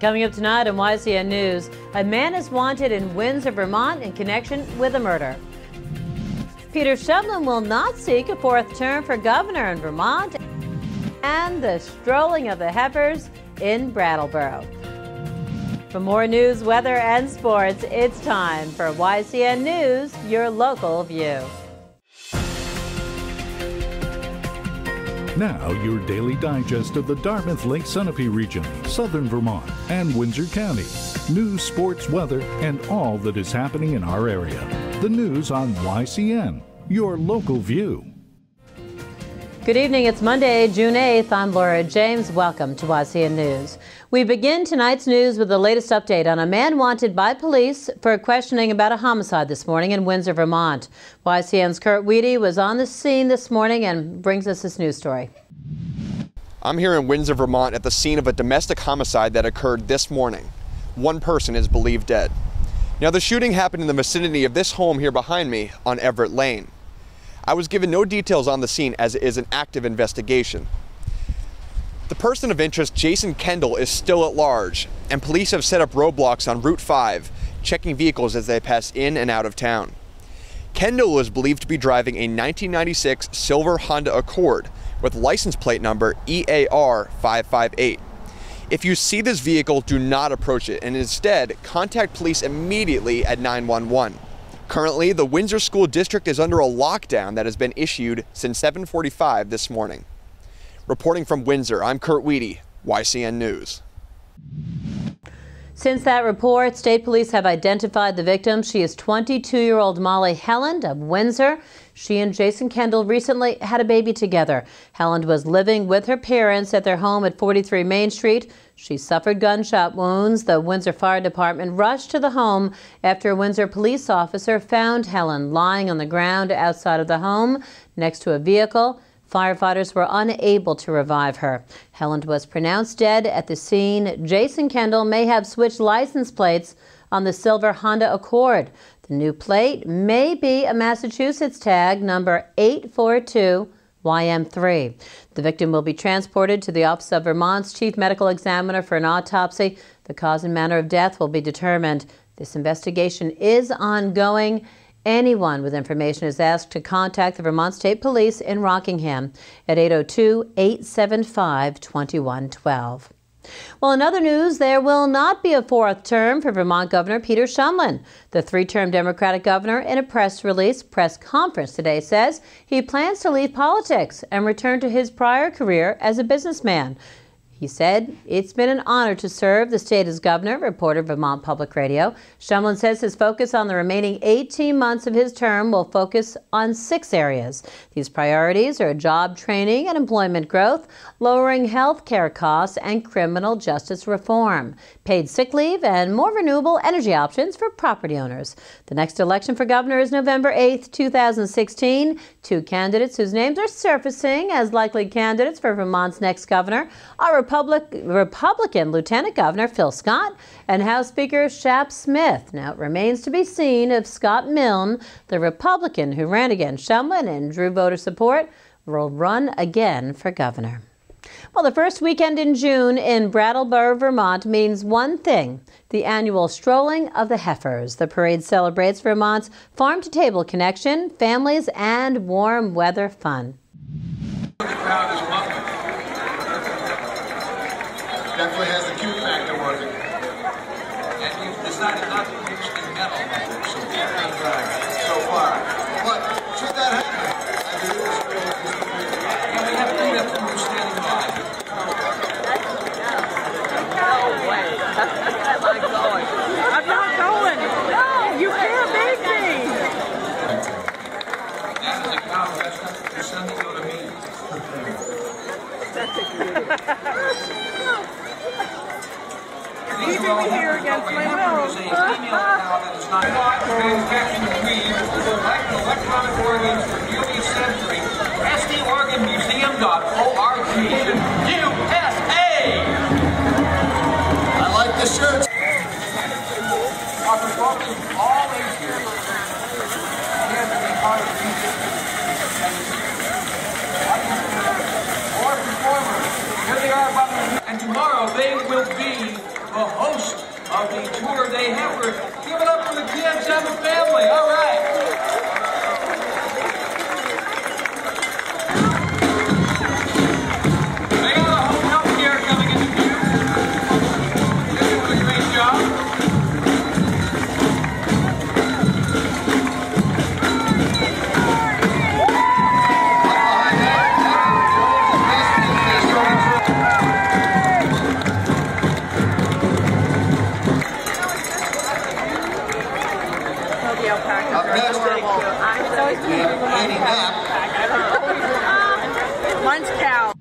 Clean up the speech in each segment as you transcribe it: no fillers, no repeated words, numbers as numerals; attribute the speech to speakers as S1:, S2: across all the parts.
S1: Coming up tonight on YCN News, a man is wanted in Windsor, Vermont in connection with a murder. Peter Shumlin will not seek a fourth term for governor in Vermont, and the strolling of the heifers in Brattleboro. For more news, weather, and sports, it's time for YCN News, your local view.
S2: Now, your daily digest of the Dartmouth Lake Sunapee region, southern Vermont, and Windsor County. News, sports, weather, and all that is happening in our area. The news on YCN, your local view.
S1: Good evening. It's Monday, June 8th. I'm Laura James. Welcome to YCN News. We begin tonight's news with the latest update on a man wanted by police for questioning about a homicide this morning in Windsor, Vermont. YCN's Kurt Weedy was on the scene this morning and brings us this news story.
S3: I'm here in Windsor, Vermont at the scene of a domestic homicide that occurred this morning. One person is believed dead. Now, the shooting happened in the vicinity of this home here behind me on Everett Lane. I was given no details on the scene as it is an active investigation. The person of interest, Jason Kendall, is still at large, and police have set up roadblocks on Route 5, checking vehicles as they pass in and out of town. Kendall is believed to be driving a 1996 silver Honda Accord with license plate number EAR 558. If you see this vehicle, do not approach it, and instead contact police immediately at 911. Currently, the Windsor School District is under a lockdown that has been issued since 7:45 this morning. Reporting from Windsor, I'm Kurt Weedy, YCN News.
S1: Since that report, state police have identified the victim. She is 22-year-old Molly Helland of Windsor. She and Jason Kendall recently had a baby together. Helland was living with her parents at their home at 43 Main Street. She suffered gunshot wounds. The Windsor Fire Department rushed to the home after a Windsor police officer found Helland lying on the ground outside of the home next to a vehicle. Firefighters were unable to revive her. Helland was pronounced dead at the scene. Jason Kendall may have switched license plates on the silver Honda Accord. The new plate may be a Massachusetts tag number 842YM3. The victim will be transported to the Office of Vermont's Chief Medical Examiner for an autopsy. The cause and manner of death will be determined. This investigation is ongoing. Anyone with information is asked to contact the Vermont State Police in Rockingham at 802-875-2112. Well, in other news, there will not be a fourth term for Vermont Governor Peter Shumlin. The three-term Democratic governor, in a press conference today, says he plans to leave politics and return to his prior career as a businessman. He said, "It's been an honor to serve the state as governor," reported Vermont Public Radio. Shumlin says his focus on the remaining 18 months of his term will focus on 6 areas. These priorities are job training and employment growth, lowering health care costs, and criminal justice reform, paid sick leave, and more renewable energy options for property owners. The next election for governor is November 8th, 2016. 2 candidates whose names are surfacing as likely candidates for Vermont's next governor are Republican Lieutenant Governor Phil Scott and House Speaker Shap Smith. Now, it remains to be seen if Scott Milne, the Republican who ran against Shumlin and drew voter support, will run again for governor. Well, the first weekend in June in Brattleboro, Vermont means one thing: the annual strolling of the heifers. The parade celebrates Vermont's farm-to-table connection, families, and warm weather fun.
S4: The crowd is welcome. Definitely has the cute factor working. And we've decided not to mix in metal so far. But should that happen, I do this we have to do that when we're standing by.
S5: No way. I'm not going. I'm not going. No, you can't make me.
S4: That is a cow restaurant. Your son will go to me.
S5: That's a leaving me here against my will. Electronic organs for nearly a century. SDOrganmuseum.org. USA.
S4: I like the shirt.
S5: Are performing all ages. Here to be part of the music. More performers. Here they are. And tomorrow they will be
S4: the host of the tour they have. Give it up for the kids and the family. All right. They got a home health care coming into view. They're doing a great job.
S5: Lunch cow.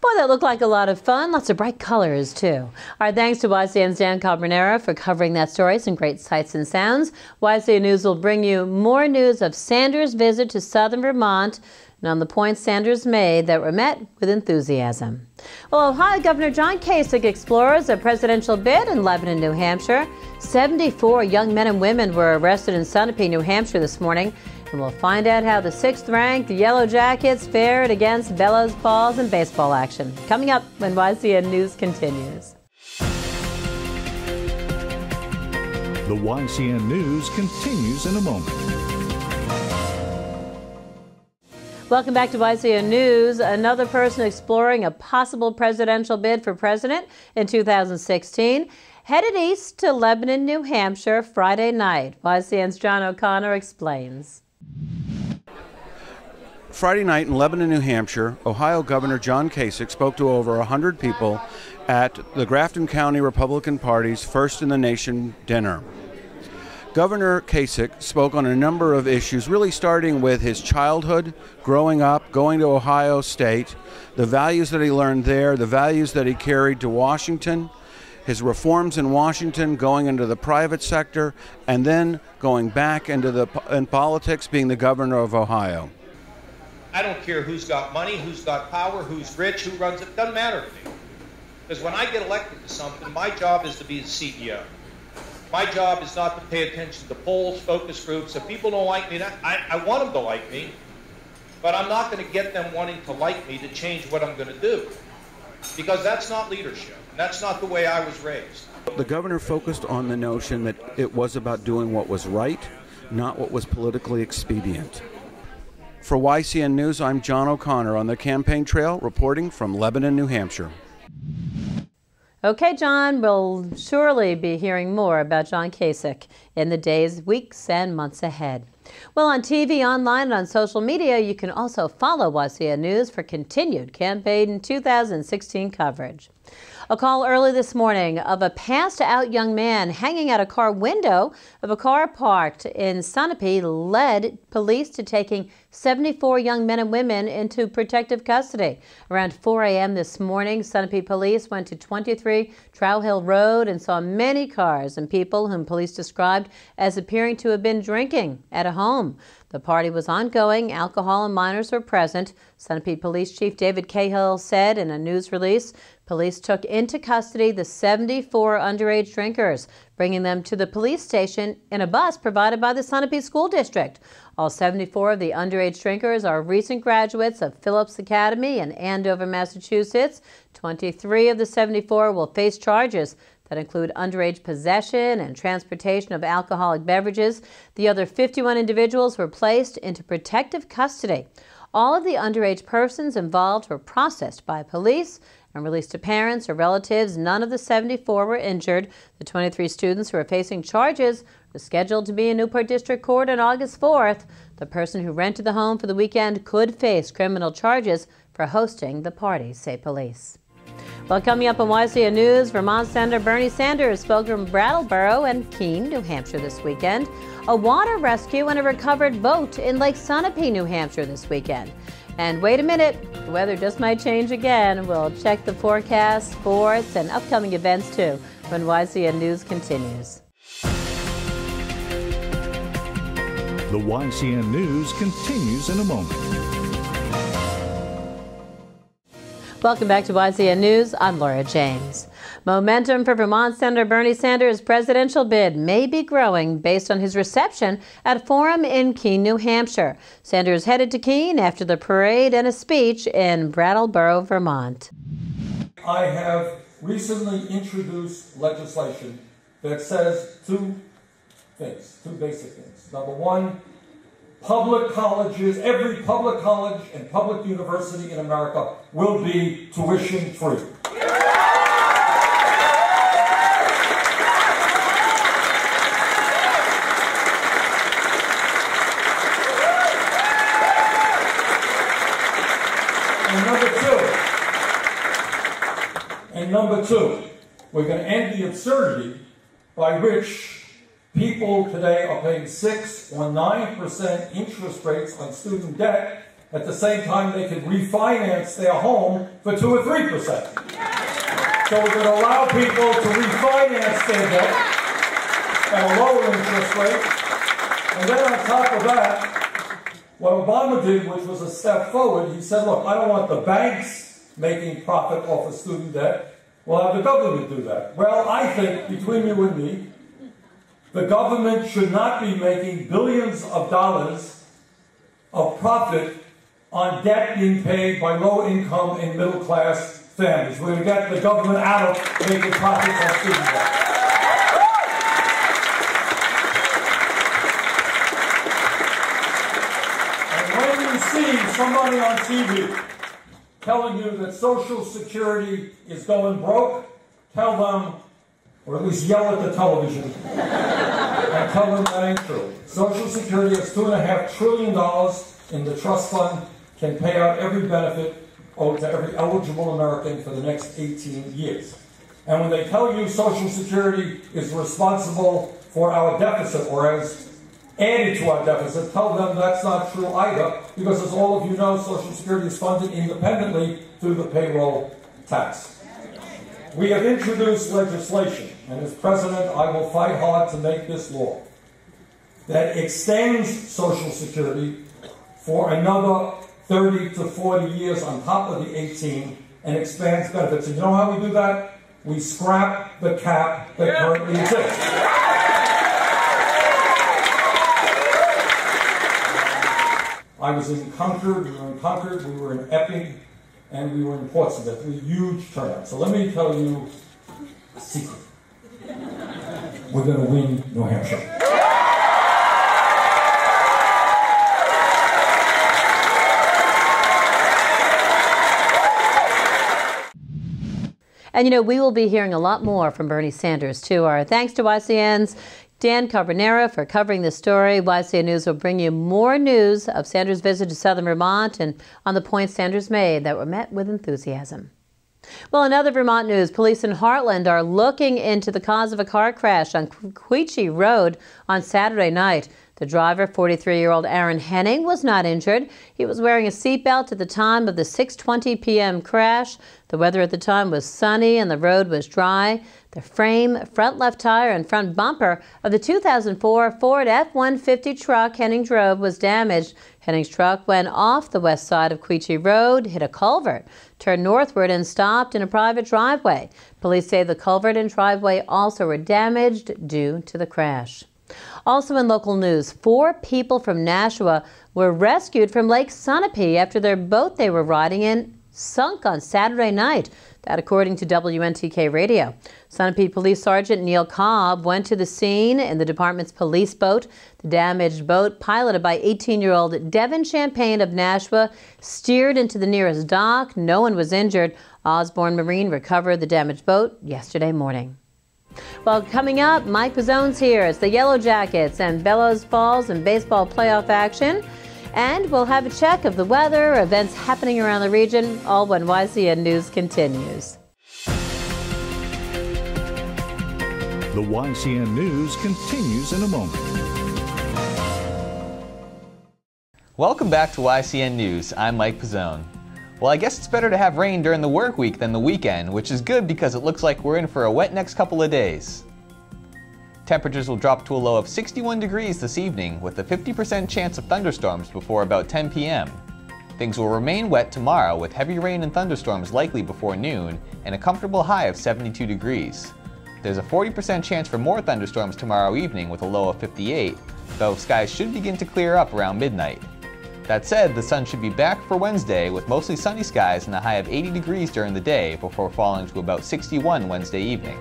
S1: Boy, that looked like a lot of fun. Lots of bright colors, too. Our thanks to YCN's Dan Carbonera for covering that story. Some great sights and sounds. YCN News will bring you more news of Sanders' visit to southern Vermont and on the points Sanders made that were met with enthusiasm. Well, Ohio Governor John Kasich explores a presidential bid in Lebanon, New Hampshire. 74 young men and women were arrested in Sunapee, New Hampshire this morning. And we'll find out how the 6th-ranked Yellow Jackets fared against Bellows Falls in baseball action. Coming up when YCN News continues.
S2: The YCN News continues in a moment.
S1: Welcome back to YCN News. Another person exploring a possible presidential bid for president in 2016 headed east to Lebanon, New Hampshire Friday night. YCN's John O'Connor explains.
S6: Friday night in Lebanon, New Hampshire, Ohio Governor John Kasich spoke to over 100 people at the Grafton County Republican Party's First in the Nation dinner. Governor Kasich spoke on a number of issues, really starting with his childhood, growing up, going to Ohio State, the values that he learned there, the values that he carried to Washington, his reforms in Washington, going into the private sector, and then going back into politics, being the governor of Ohio.
S7: I don't care who's got money, who's got power, who's rich, who runs it. Doesn't matter to me. Because when I get elected to something, my job is to be the CEO. My job is not to pay attention to polls, focus groups. If people don't like me, I want them to like me, but I'm not going to get them wanting to like me to change what I'm going to do. Because that's not leadership. That's not the way I was raised.
S6: The governor focused on the notion that it was about doing what was right, not what was politically expedient. For YCN News, I'm John O'Connor on the campaign trail, reporting from Lebanon, New Hampshire.
S1: Okay, John, we'll surely be hearing more about John Kasich in the days, weeks, and months ahead. Well, on TV, online, and on social media, you can also follow YCN News for continued campaign 2016 coverage. A call early this morning of a passed-out young man hanging out a car window of a car parked in Sunapee led police to taking 74 young men and women into protective custody. Around 4 a.m. this morning, Sunapee police went to 23 Trow Hill Road and saw many cars and people whom police described as appearing to have been drinking at a home. The party was ongoing. Alcohol and minors were present. Sunapee Police Chief David Cahill said in a news release, police took into custody the 74 underage drinkers, bringing them to the police station in a bus provided by the Sunapee School District. All 74 of the underage drinkers are recent graduates of Phillips Academy in Andover, Massachusetts. 23 of the 74 will face charges that include underage possession and transportation of alcoholic beverages. The other 51 individuals were placed into protective custody. All of the underage persons involved were processed by police and released to parents or relatives. None of the 74 were injured. The 23 students who are facing charges were scheduled to be in Newport District Court on August 4th. The person who rented the home for the weekend could face criminal charges for hosting the party, say police. Well, coming up on YCN News, Vermont Senator Bernie Sanders spoke from Brattleboro and Keene, New Hampshire this weekend. A water rescue and a recovered boat in Lake Sunapee, New Hampshire this weekend. And wait a minute, the weather just might change again. We'll check the forecast, sports, and upcoming events too when YCN News continues.
S2: The YCN News continues in a moment.
S1: Welcome back to YCN News. I'm Laura James. Momentum for Vermont Senator Bernie Sanders' presidential bid may be growing based on his reception at a forum in Keene, New Hampshire. Sanders headed to Keene after the parade and a speech in Brattleboro, Vermont.
S8: I have recently introduced legislation that says two basic things. Number one, public colleges, every public college and public university in America will be tuition free. And number two, we're going to end the absurdity by which people today are paying 6 or 9% interest rates on student debt at the same time they could refinance their home for 2 or 3%. So we're going to allow people to refinance their debt at a lower interest rate. And then on top of that, what Obama did, which was a step forward, he said, look, I don't want the banks making profit off of student debt. We'll have the government do that. Well, I think, between you and me, the government should not be making billions of dollars of profit on debt being paid by low-income and middle-class families. We're going to get the government out of making profits on student debt. And when you see somebody on TV telling you that Social Security is going broke, tell them, or at least yell at the television, and tell them that ain't true. Social Security has $2.5 trillion in the trust fund, can pay out every benefit owed to every eligible American for the next 18 years. And when they tell you Social Security is responsible for our deficit, or has added to our deficit, tell them that's not true either, because as all of you know, Social Security is funded independently through the payroll tax. We have introduced legislation, and as president, I will fight hard to make this law that extends Social Security for another 30 to 40 years on top of the 18 and expands benefits. And you know how we do that? We scrap the cap that currently exists. I was in Concord, we were in Concord, we were in Epping, and we were in Portsmouth. We had huge turnout. So let me tell you a secret. We're going to win New Hampshire.
S1: And you know, we will be hearing a lot more from Bernie Sanders, too. Our thanks to YCN's Dan Carbonera for covering this story. YCN News will bring you more news of Sanders' visit to southern Vermont and on the points Sanders made that were met with enthusiasm. Well, in other Vermont news, police in Heartland are looking into the cause of a car crash on Queechee Road on Saturday night. The driver, 43-year-old Aaron Henning, was not injured. He was wearing a seatbelt at the time of the 6:20 p.m. crash. The weather at the time was sunny and the road was dry. The frame, front left tire, and front bumper of the 2004 Ford F-150 truck Henning drove was damaged. Henning's truck went off the west side of Queechee Road, hit a culvert, turned northward, and stopped in a private driveway. Police say the culvert and driveway also were damaged due to the crash. Also in local news, 4 people from Nashua were rescued from Lake Sunapee after their boat they were riding in sunk on Saturday night. That according to WNTK Radio. Sunapee Police Sergeant Neil Cobb went to the scene in the department's police boat. The damaged boat, piloted by 18-year-old Devin Champagne of Nashua, steered into the nearest dock. No one was injured. Osborne Marine recovered the damaged boat yesterday morning. Well, coming up, Mike Pizzone's here. It's the Yellow Jackets and Bellows Falls and baseball playoff action. And we'll have a check of the weather, events happening around the region, all when YCN News continues.
S2: The YCN News continues in a moment.
S9: Welcome back to YCN News. I'm Mike Pizzone. Well, I guess it's better to have rain during the work week than the weekend, which is good because it looks like we're in for a wet next couple of days. Temperatures will drop to a low of 61 degrees this evening with a 50% chance of thunderstorms before about 10 p.m. Things will remain wet tomorrow with heavy rain and thunderstorms likely before noon and a comfortable high of 72 degrees. There's a 40% chance for more thunderstorms tomorrow evening with a low of 58, though skies should begin to clear up around midnight. That said, the sun should be back for Wednesday with mostly sunny skies and a high of 80 degrees during the day before falling to about 61 Wednesday evening.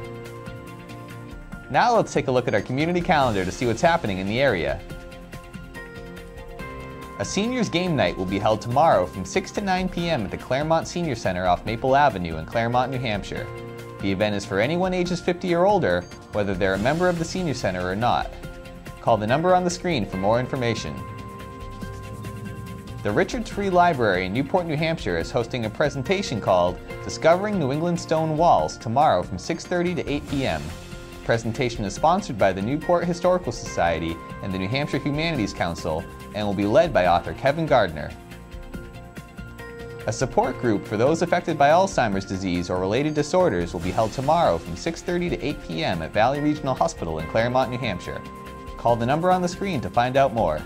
S9: Now let's take a look at our community calendar to see what's happening in the area. A seniors game night will be held tomorrow from 6 to 9 p.m. at the Claremont Senior Center off Maple Avenue in Claremont, New Hampshire. The event is for anyone ages 50 or older, whether they're a member of the Senior Center or not. Call the number on the screen for more information. The Richards Free Library in Newport, New Hampshire is hosting a presentation called Discovering New England Stone Walls tomorrow from 6:30 to 8 p.m. The presentation is sponsored by the Newport Historical Society and the New Hampshire Humanities Council and will be led by author Kevin Gardner. A support group for those affected by Alzheimer's disease or related disorders will be held tomorrow from 6:30 to 8 p.m. at Valley Regional Hospital in Claremont, New Hampshire. Call the number on the screen to find out more.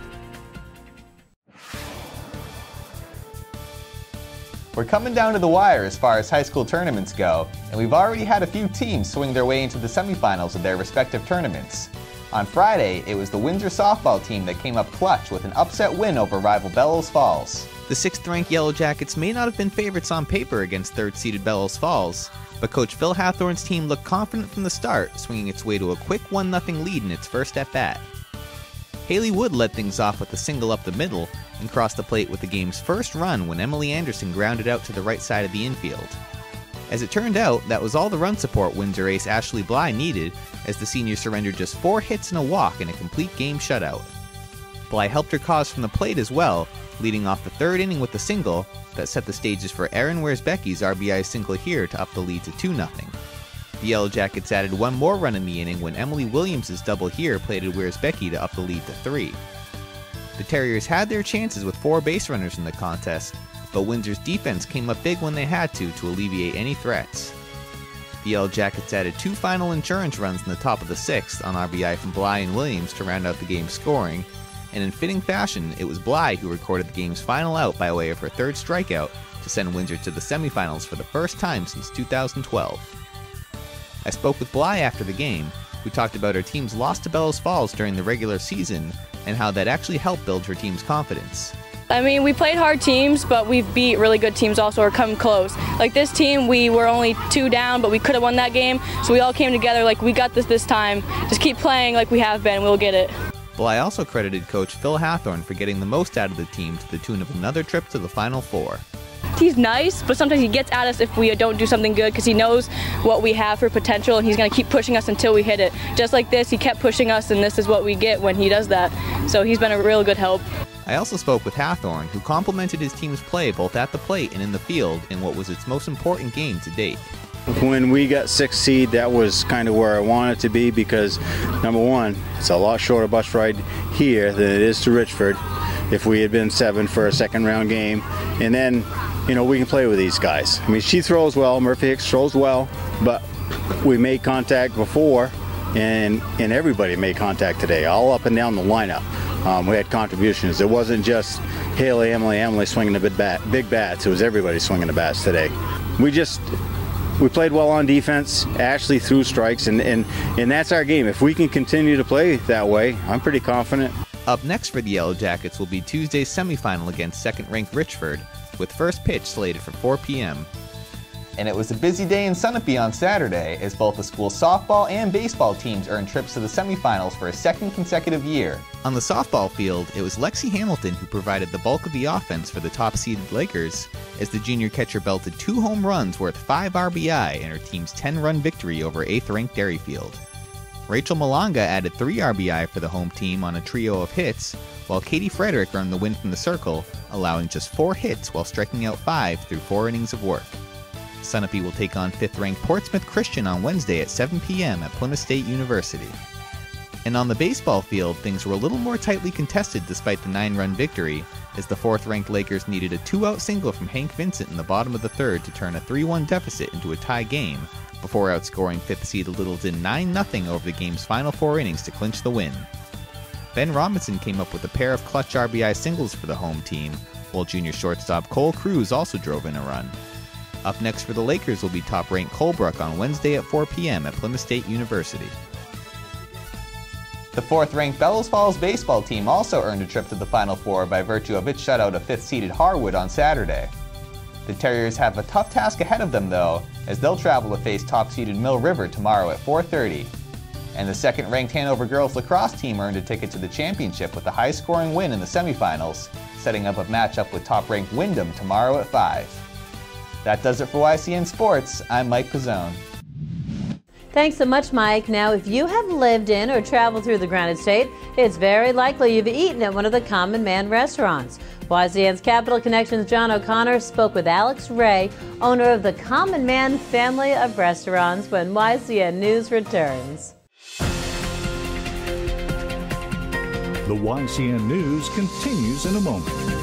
S9: We're coming down to the wire as far as high school tournaments go, and we've already had a few teams swing their way into the semifinals of their respective tournaments. On Friday, it was the Windsor softball team that came up clutch with an upset win over rival Bellows Falls. The 6th-ranked Yellow Jackets may not have been favorites on paper against 3rd-seeded Bellows Falls, but Coach Phil Hathorn's team looked confident from the start, swinging its way to a quick 1-0 lead in its first at-bat. Haley Wood led things off with a single up the middle and crossed the plate with the game's first run when Emily Anderson grounded out to the right side of the infield. As it turned out, that was all the run support Windsor ace Ashley Bly needed, as the senior surrendered just 4 hits and a walk in a complete game shutout. Bly helped her cause from the plate as well, leading off the 3rd inning with a single that set the stages for Erin Wears-Becky's RBI single here to up the lead to 2-0. The Yellow Jackets added 1 more run in the inning when Emily Williams' double here plated Wears-Becky to up the lead to 3. The Terriers had their chances with 4 base runners in the contest, but Windsor's defense came up big when they had to alleviate any threats. The Yellow Jackets added 2 final insurance runs in the top of the 6th on RBI from Bly and Williams to round out the game's scoring, and in fitting fashion, it was Bly who recorded the game's final out by way of her 3rd strikeout to send Windsor to the semifinals for the first time since 2012. I spoke with Bly after the game, who talked about her team's loss to Bellows Falls during the regular season and how that actually helped build her team's confidence.
S10: I mean, we played hard teams, but we've beat really good teams also or come close. Like this team, we were only 2 down, but we could have won that game, so we all came together like we got this time. Just keep playing like we have been, we'll get it.
S9: Bly also credited coach Phil Hathorn for getting the most out of the team to the tune of another trip to the Final Four.
S10: He's nice, but sometimes he gets at us if we don't do something good because he knows what we have for potential and he's going to keep pushing us until we hit it. Just like this, he kept pushing us and this is what we get when he does that. So he's been a real good help.
S9: I also spoke with Hathorn, who complimented his team's play both at the plate and in the field in what was its most important game to date.
S11: When we got 6th seed, that was kind of where I wanted to be because, number one, it's a lot shorter bus ride here than it is to Richford if we had been 7 for a 2nd round game. And then, you know, we can play with these guys. I mean, she throws well, Murphy Hicks throws well, but we made contact before, and everybody made contact today, all up and down the lineup. We had contributions. It wasn't just Haley, Emily swinging the big bats. It was everybody swinging the bats today. We played well on defense. Ashley threw strikes, and that's our game. If we can continue to play that way, I'm pretty confident.
S9: Up next for the Yellow Jackets will be Tuesday's semifinal against 2nd-ranked Richford, with first pitch slated for 4 p.m. And it was a busy day in Sunapee on Saturday, as both the school's softball and baseball teams earned trips to the semifinals for a 2nd consecutive year. On the softball field, it was Lexi Hamilton who provided the bulk of the offense for the top-seeded Lakers, as the junior catcher belted 2 home runs worth 5 RBI in her team's 10-run victory over 8th-ranked Derryfield. Rachel Malanga added 3 RBI for the home team on a trio of hits, while Katie Frederick earned the win from the circle, allowing just 4 hits while striking out 5 through 4 innings of work. Sunapee will take on 5th-ranked Portsmouth Christian on Wednesday at 7 p.m. at Plymouth State University. And on the baseball field, things were a little more tightly contested despite the 9-run victory, as the 4th-ranked Lakers needed a 2-out single from Hank Vincent in the bottom of the 3rd to turn a 3-1 deficit into a tie game, before outscoring 5th-seed Littleton 9-0 over the game's final 4 innings to clinch the win. Ben Robinson came up with a pair of clutch RBI singles for the home team, while junior shortstop Cole Cruz also drove in a run. Up next for the Lakers will be top-ranked Colebrook on Wednesday at 4 p.m. at Plymouth State University. The The 4th-ranked Bellows Falls baseball team also earned a trip to the Final Four by virtue of its shutout of 5th-seeded Harwood on Saturday. The Terriers have a tough task ahead of them, though, as they'll travel to face top-seeded Mill River tomorrow at 4:30. And the 2nd-ranked Hanover girls lacrosse team earned a ticket to the championship with a high-scoring win in the semifinals, setting up a matchup with top-ranked Wyndham tomorrow at 5. That does it for YCN Sports. I'm Mike Pizzone.
S1: Thanks so much, Mike. Now, if you have lived in or traveled through the Granite State, it's very likely you've eaten at one of the Common Man restaurants. YCN's Capital Connections' John O'Connor spoke with Alex Ray, owner of the Common Man family of restaurants, when YCN News returns.
S2: The YCN News continues in a moment.